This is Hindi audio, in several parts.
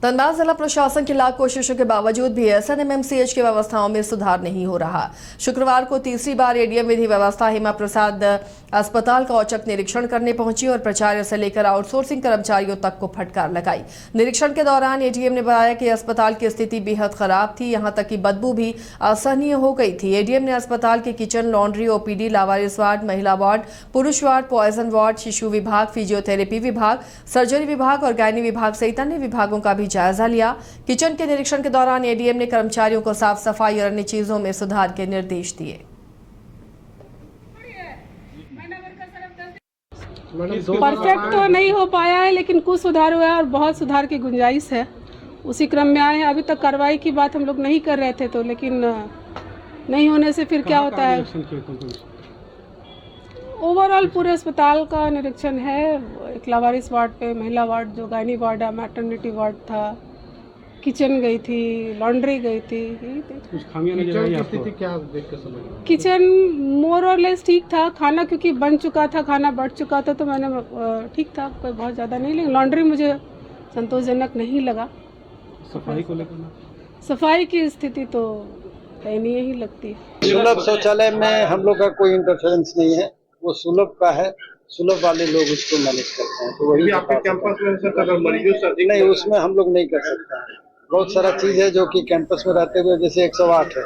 धनबाद जिला प्रशासन की लाख कोशिशों के बावजूद भी एसएनएमएमसीएच की व्यवस्थाओं में सुधार नहीं हो रहा। शुक्रवार को तीसरी बार एडीएम विधि व्यवस्था हेमा प्रसाद अस्पताल का औचक निरीक्षण करने पहुंची और प्राचार्य से लेकर आउटसोर्सिंग कर्मचारियों तक को फटकार लगाई। निरीक्षण के दौरान एडीएम ने बताया कि अस्पताल की स्थिति बेहद खराब थी, यहां तक कि बदबू भी असहनीय हो गई थी। एडीएम ने अस्पताल के किचन, लॉन्ड्री, ओपीडी, लावारिस वार्ड, महिला वार्ड, पुरुष वार्ड, पॉइजन वार्ड, शिशु विभाग, फिजियोथेरेपी विभाग, सर्जरी विभाग और गायनी विभाग सहित अन्य विभागों का भी जायजा लिया। किचन के निरीक्षण के दौरान एडीएम ने कर्मचारियों को साफ सफाई और अन्य चीजों में सुधार के निर्देश दिए। परफेक्ट तो नहीं हो पाया है, लेकिन कुछ सुधार हुआ है और बहुत सुधार की गुंजाइश है। उसी क्रम में आए हैं। अभी तक कार्रवाई की बात हम लोग नहीं कर रहे थे, तो लेकिन नहीं होने से फिर क्या होता है। ओवरऑल पूरे अस्पताल का निरीक्षण है। एक लावारिस वार्ड पे, महिला वार्ड जो गायनी वार्ड है, मैटरनिटी वार्ड था, किचन गई थी, लॉन्ड्री गई थी। कुछ खामियां नजर आई आपको? स्थिति क्या देख के समझ? किचन मोर और लेस ठीक था। खाना क्योंकि बन चुका था, खाना बढ़ चुका था, तो मैंने ठीक था, कोई बहुत ज़्यादा नहीं। लेकिन लॉन्ड्री मुझे संतोषजनक नहीं लगा। सफाई को लेकर? सफाई की स्थिति तो दयनीय ही लगती है। सुलभ शौचालय में हम लोग का कोई इंटरफेरेंस नहीं है, वो सुलभ का है। सुलभ वाले लोग उसको मैनेज करते हैं, तो वही आपके कैंपस में सर अगर मरीजों से नहीं, उसमें हम लोग नहीं कर सकते हैं। बहुत सारा चीज है जो कि कैंपस में रहते हुए, जैसे 108 है।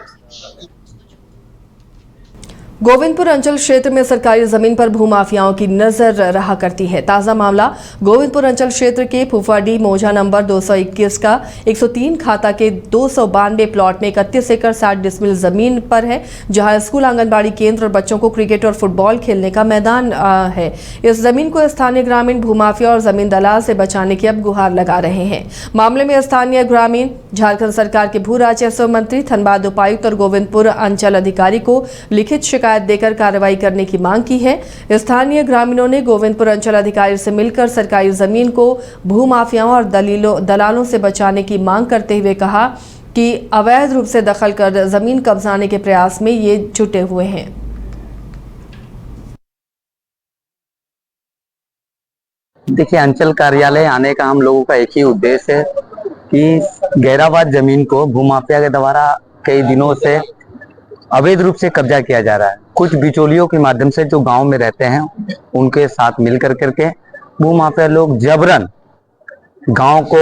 गोविंदपुर अंचल क्षेत्र में सरकारी जमीन पर भूमाफियाओं की नजर रहा करती है। ताजा मामला गोविंदपुर अंचल क्षेत्र के फुफाडी मौजा नंबर 221 का 103 खाता के 292 प्लॉट में 31 एकड़ 60 डिसमिल जमीन पर है, जहां स्कूल, आंगनबाड़ी केंद्र और बच्चों को क्रिकेट और फुटबॉल खेलने का मैदान है। इस जमीन को स्थानीय ग्रामीण भूमाफिया और जमीन दलाल से बचाने की अब गुहार लगा रहे हैं। मामले में स्थानीय ग्रामीण झारखंड सरकार के भू राजस्व मंत्री, धनबाद उपायुक्त और गोविंदपुर अंचल अधिकारी को लिखित शिकायत देकर कार्रवाई करने की मांग की है। स्थानीय ग्रामीणों ने गोविंदपुर अंचल अधिकारी से मिलकर सरकारी जमीन को भूमाफियाओं और दलालों से बचाने की मांग करते हुए कहा कि अवैध रूप से दखल कर जमीन कब्जाने के प्रयास में ये जुटे हुए हैं। देखिए, अंचल कार्यालय आने का हम लोगों का एक ही उद्देश्य है कि गैराबाद जमीन को भूमाफिया के द्वारा कई दिनों से अवैध रूप से कब्जा किया जा रहा है। कुछ बिचौलियों के माध्यम से जो गांव में रहते हैं, उनके साथ मिल करके भूमाफिया लोग जबरन गांव को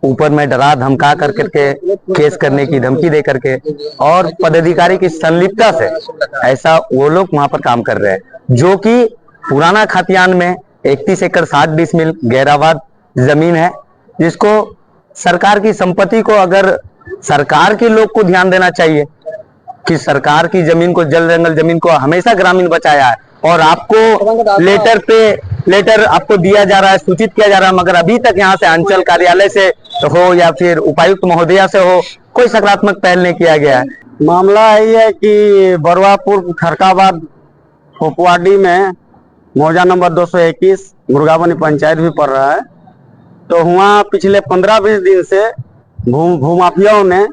ऊपर में डरा धमका करके केस करने की धमकी दे करके और पदाधिकारी की संलिप्तता से ऐसा वो लोग वहां पर काम कर रहे हैं, जो कि पुराना खतियान में 31 एकड़ 60 डिसमिल गैराबाद जमीन है, जिसको सरकार की संपत्ति को अगर सरकार के लोग को ध्यान देना चाहिए कि सरकार की जमीन को, जल जंगल जमीन को हमेशा ग्रामीण बचाया है और आपको लेटर आपको दिया जा रहा है, सूचित किया जा रहा है, मगर अभी तक यहाँ से अंचल कार्यालय से हो या फिर उपायुक्त महोदया से हो, कोई सकारात्मक पहल नहीं किया गया है। मामला यही है कि बरवापुर खरकाबाद फोपवाडी में मौजा नंबर 221 मुर्गाबनी पंचायत भी पड़ रहा है। तो वहाँ पिछले 15-20 दिन से भूमाफियाओं ने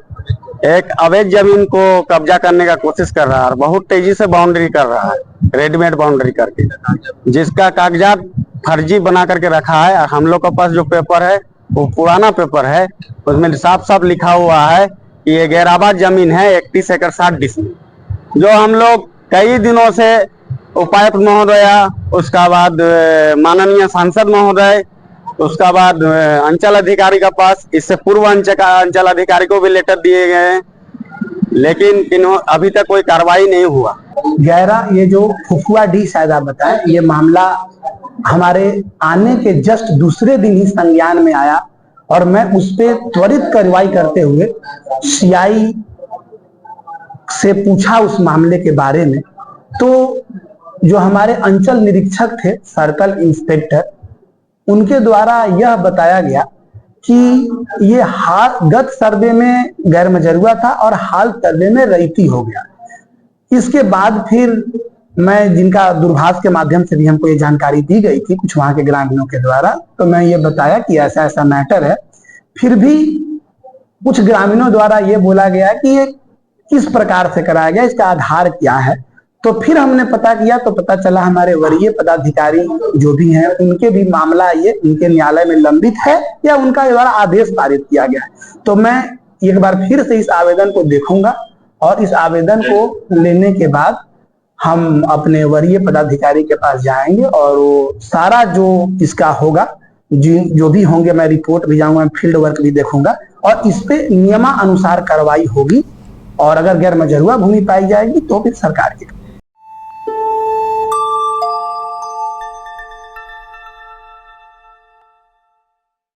एक अवैध जमीन को कब्जा करने का कोशिश कर रहा है और बहुत तेजी से बाउंड्री कर रहा है, रेडीमेड बाउंड्री करके, जिसका कागजात फर्जी बना करके रखा है। और हम लोग के पास जो पेपर है वो पुराना पेपर है, उसमें साफ साफ लिखा हुआ है कि ये गैराबाद जमीन है 31 एकड़ 60 डिसमिल, जो हम लोग कई दिनों से उपायुक्त महोदया, उसका बाद माननीय सांसद महोदय, उसका बाद अंचल अधिकारी का पास, इससे पूर्व अंचल अधिकारी को भी लेटर दिए गए हैं, लेकिन अभी तक कोई कार्रवाई नहीं हुआ। ये जो फुफुआडी शायद आप बताएं, ये मामला हमारे आने के जस्ट दूसरे दिन ही संज्ञान में आया और मैं उस पर त्वरित कार्रवाई करते हुए सीआई से पूछा उस मामले के बारे में। तो जो हमारे अंचल निरीक्षक थे, सर्कल इंस्पेक्टर, उनके द्वारा यह बताया गया कि ये गत सर्वे में गैर मजरूआ था और हाल सर्वे में रईती हो गया। इसके बाद फिर मैं, जिनका दूरभाष के माध्यम से भी हमको ये जानकारी दी गई थी कुछ वहां के ग्रामीणों के द्वारा, तो मैं ये बताया कि ऐसा ऐसा मैटर है। फिर भी कुछ ग्रामीणों द्वारा ये बोला गया कि ये किस प्रकार से कराया गया, इसका आधार क्या है। तो फिर हमने पता किया तो पता चला हमारे वरीय पदाधिकारी जो भी हैं उनके भी मामला ये उनके न्यायालय में लंबित है या उनका द्वारा आदेश पारित किया गया है। तो मैं एक बार फिर से इस आवेदन को देखूंगा और इस आवेदन को लेने के बाद हम अपने वरीय पदाधिकारी के पास जाएंगे और वो सारा जो इसका होगा जो भी होंगे मैं रिपोर्ट भी जाऊंगा, फील्ड वर्क भी देखूंगा और इस पे नियमानुसार कार्रवाई होगी और अगर गैर मजरूआ भूमि पाई जाएगी तो फिर सरकार की